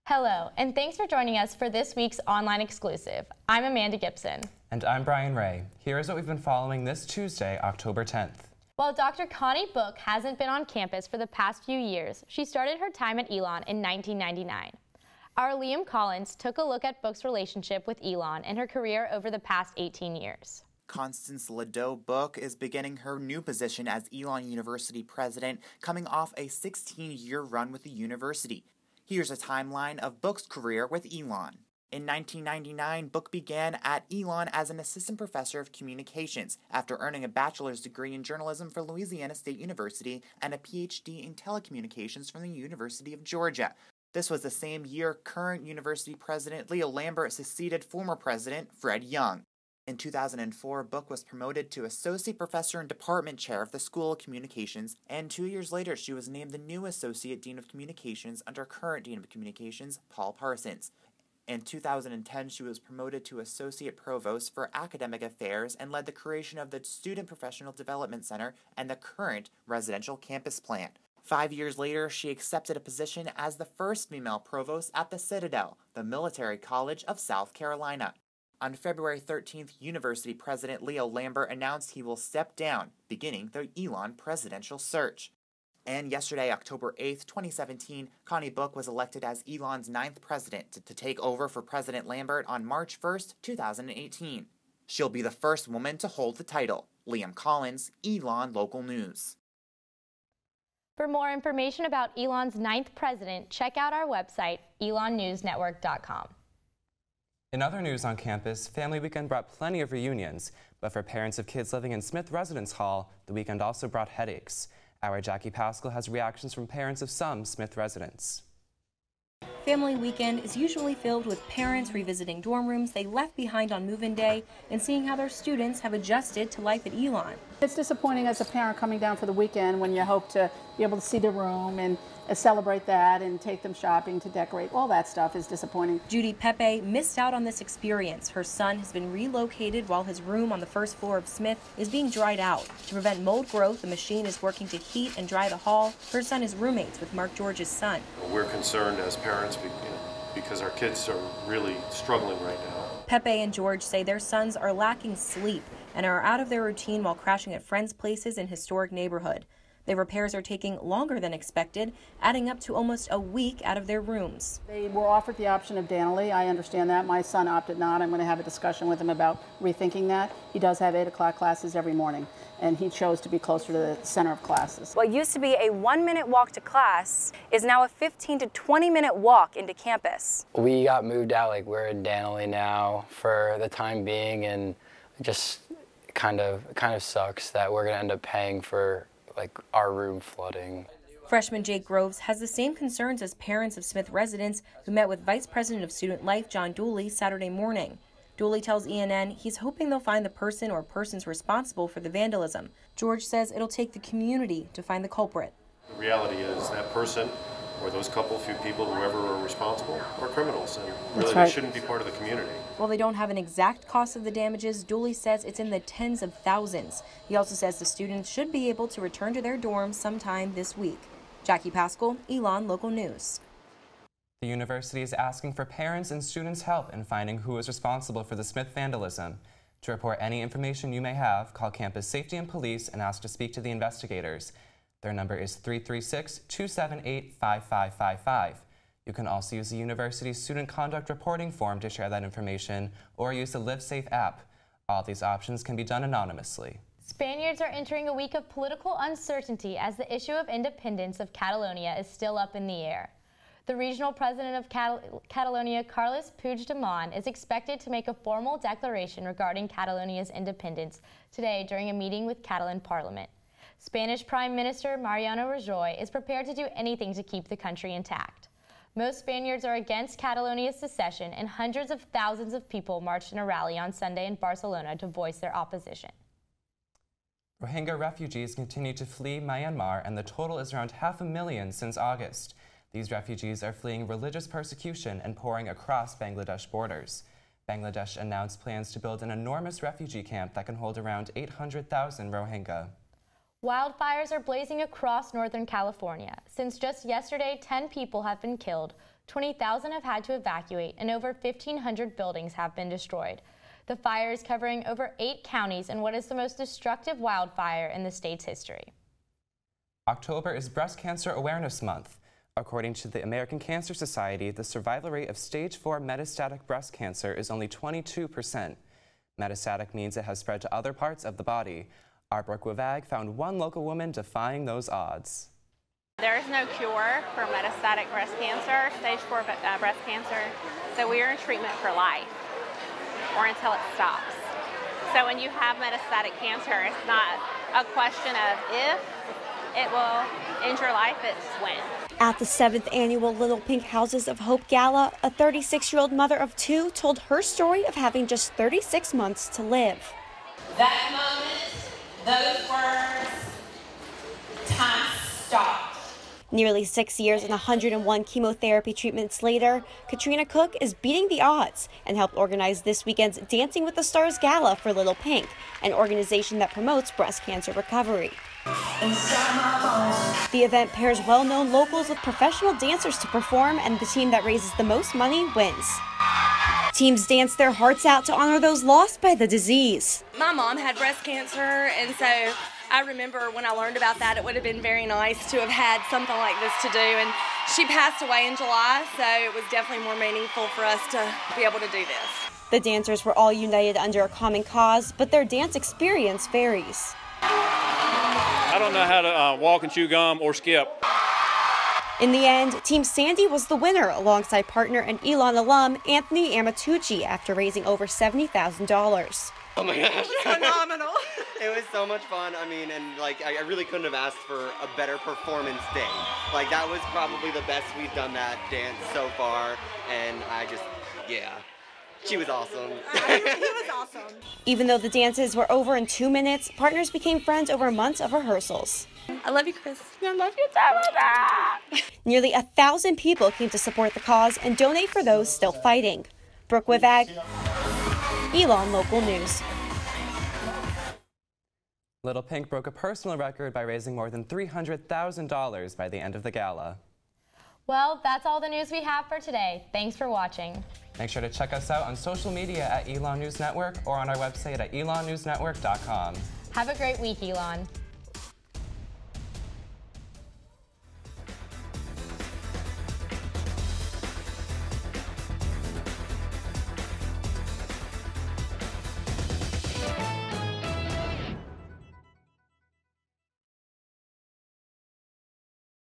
Hello, and thanks for joining us for this week's online exclusive. I'm Amanda Gibson. And I'm Brian Ray. Here is what we've been following this Tuesday, October 10th. While Dr. Connie Book hasn't been on campus for the past few years, she started her time at Elon in 1999. Our Liam Collins took a look at Book's relationship with Elon and her career over the past 18 years. Constance Ledoux Book is beginning her new position as Elon University president, coming off a 16-year run with the university. Here's a timeline of Book's career with Elon. In 1999, Book began at Elon as an assistant professor of communications after earning a bachelor's degree in journalism from Louisiana State University and a PhD in telecommunications from the University of Georgia. This was the same year current university president Leo Lambert succeeded former president Fred Young. In 2004, Book was promoted to associate professor and department chair of the School of Communications, and 2 years later she was named the new associate dean of communications under current dean of communications Paul Parsons. In 2010, she was promoted to associate provost for academic affairs and led the creation of the Student Professional Development Center and the current residential campus plan. 5 years later, she accepted a position as the first female provost at the Citadel, the military college of South Carolina. On February 13th, University President Leo Lambert announced he will step down, beginning the Elon presidential search. And yesterday, October 8th, 2017, Connie Book was elected as Elon's 9th president to take over for President Lambert on March 1st, 2018. She'll be the first woman to hold the title. Liam Collins, Elon Local News. For more information about Elon's 9th president, check out our website, elonnewsnetwork.com. In other news on campus, Family Weekend brought plenty of reunions, but for parents of kids living in Smith Residence Hall, the weekend also brought headaches. Our Jackie Pascal has reactions from parents of some Smith residents. Family Weekend is usually filled with parents revisiting dorm rooms they left behind on move-in day and seeing how their students have adjusted to life at Elon. It's disappointing as a parent coming down for the weekend when you hope to be able to see the room and celebrate that and take them shopping to decorate. All that stuff is disappointing. Judy Pepe missed out on this experience. Her son has been relocated while his room on the first floor of Smith is being dried out. To prevent mold growth, the machine is working to heat and dry the hall. Her son is roommates with Mark George's son. We're concerned as parents because our kids are really struggling right now. Pepe and George say their sons are lacking sleep and are out of their routine while crashing at friends' places in historic neighborhood. The repairs are taking longer than expected, adding up to almost a week out of their rooms. They were offered the option of Danley. I understand that. My son opted not. I'm going to have a discussion with him about rethinking that. He does have 8 o'clock classes every morning, and he chose to be closer to the center of classes. What used to be a 1-minute walk to class is now a 15 to 20-minute walk into campus. We got moved out, like we're in Danley now for the time being, and just kind of sucks that we're going to end up paying for our room flooding. Freshman Jake Groves has the same concerns as parents of Smith residents who met with Vice President of Student Life John Dooley Saturday morning. Dooley tells ENN he's hoping they'll find the person or persons responsible for the vandalism. George says it'll take the community to find the culprit. The reality is that person or those few people, whoever are responsible, are criminals, and really they shouldn't be part of the community. While they don't have an exact cost of the damages, Dooley says it's in the tens of thousands. He also says the students should be able to return to their dorms sometime this week. Jackie Pascal, Elon Local News. The university is asking for parents and students' help in finding who is responsible for the Smith vandalism. To report any information you may have, call Campus Safety and Police and ask to speak to the investigators. Their number is 336-278-5555. You can also use the university's student conduct reporting form to share that information or use the LiveSafe app. All these options can be done anonymously. Spaniards are entering a week of political uncertainty as the issue of independence of Catalonia is still up in the air. The regional president of Catalonia, Carles Puigdemont, is expected to make a formal declaration regarding Catalonia's independence today during a meeting with Catalan Parliament. Spanish Prime Minister Mariano Rajoy is prepared to do anything to keep the country intact. Most Spaniards are against Catalonia's secession, and hundreds of thousands of people marched in a rally on Sunday in Barcelona to voice their opposition. Rohingya refugees continue to flee Myanmar, and the total is around 500,000 since August. These refugees are fleeing religious persecution and pouring across Bangladesh borders. Bangladesh announced plans to build an enormous refugee camp that can hold around 800,000 Rohingya. Wildfires are blazing across Northern California. Since just yesterday, 10 people have been killed, 20,000 have had to evacuate and over 1,500 buildings have been destroyed. The fire is covering over 8 counties in what is the most destructive wildfire in the state's history. October is Breast Cancer Awareness Month. According to the American Cancer Society, the survival rate of stage 4 metastatic breast cancer is only 22%. Metastatic means it has spread to other parts of the body. Our Brooke Wivag found one local woman defying those odds. There is no cure for metastatic breast cancer, stage 4 breast cancer, so we are in treatment for life or until it stops. So when you have metastatic cancer, it's not a question of if it will end your life, it's when. At the 7th annual Little Pink Houses of Hope Gala, a 36-year-old mother of 2 told her story of having just 36 months to live. That moment, those words, time stopped. Nearly 6 years and 101 chemotherapy treatments later, Katrina Cook is beating the odds and helped organize this weekend's Dancing with the Stars Gala for Little Pink, an organization that promotes breast cancer recovery. The event pairs well-known locals with professional dancers to perform, and the team that raises the most money wins. Teams dance their hearts out to honor those lost by the disease. My mom had breast cancer, and so I remember when I learned about that, it would have been very nice to have had something like this to do. And she passed away in July, so it was definitely more meaningful for us to be able to do this. The dancers were all united under a common cause, but their dance experience varies. I don't know how to walk and chew gum or skip. In the end, Team Sandy was the winner alongside partner and Elon alum Anthony Amatucci after raising over $70,000. Oh my gosh. It was phenomenal. It was so much fun. I mean, and like, I really couldn't have asked for a better performance day. Like, that was probably the best we've done that dance so far. And yeah, she was awesome. He was awesome. Even though the dances were over in 2 minutes, partners became friends over months of rehearsals. I love you, Chris. I love you so much. Nearly 1,000 people came to support the cause and donate for those still fighting. Brooke Wivag, Elon Local News. Little Pink broke a personal record by raising more than $300,000 by the end of the gala. Well, that's all the news we have for today. Thanks for watching. Make sure to check us out on social media at Elon News Network or on our website at elonnewsnetwork.com. Have a great week, Elon.